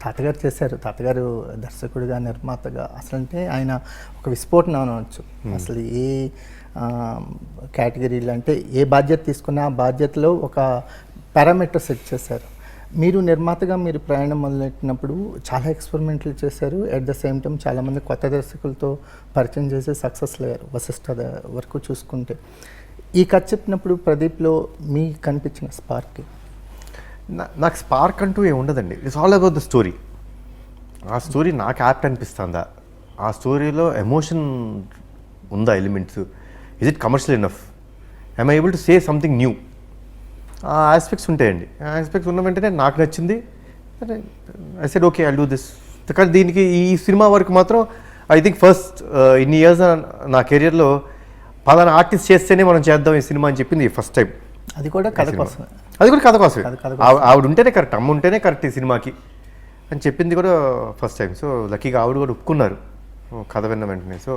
తాతగారు చేశారు. తాతగారు దర్శకుడిగా, నిర్మాతగా అసలంటే ఆయన ఒక విస్ఫోటనం అనవచ్చు. అసలు ఏ కేటగిరీలు అంటే ఏ బాధ్యత తీసుకున్నా ఆ బాధ్యతలో ఒక పారామీటర్ సెట్ చేశారు. మీరు నిర్మాతగా మీరు ప్రయాణం మొదలెట్టినప్పుడు చాలా ఎక్స్పెరిమెంట్లు చేశారు. ఎట్ ద సేమ్ టైం చాలామంది కొత్త దర్శకులతో పరిచయం చేసి సక్సెస్ అయ్యారు. వశిష్ఠ వరకు చూసుకుంటే ఈ కథ చెప్పినప్పుడు ప్రదీప్లో మీకు కనిపించిన స్పార్క్? నాకు స్పార్క్ అంటూ ఏమి ఉండదండి. It's all about the story. ఆ స్టోరీ నాకు యాప్ట్ అనిపిస్తుందా, ఆ స్టోరీలో ఎమోషన్ ఉందా, elements, is it commercial enough, I'm able to say something new, ఆ ఆస్పెక్ట్స్ ఉంటాయండి. ఆ ఆస్పెక్ట్స్ ఉన్న వెంటనే నాకు నచ్చింది, I said okay I do this. కానీ దీనికి ఈ సినిమా వరకు మాత్రం ఐ థింక్ ఫస్ట్ ఇన్ని ఇయర్స్ నా కెరియర్లో పలానా ఆర్టిస్ట్ చేస్తేనే మనం చేద్దాం ఈ సినిమా అని చెప్పింది ఫస్ట్ టైం. అది కూడా కథ కోసం. అది కూడా కథ కోసమే. ఆవిడ ఉంటేనే కరెక్ట్, అమ్మ ఉంటేనే కరెక్ట్ ఈ సినిమాకి అని చెప్పింది కూడా ఫస్ట్ టైం. సో లక్కీగా ఆవిడ కూడా ఒప్పుకున్నారు కథ విన్న వెంటనే. సో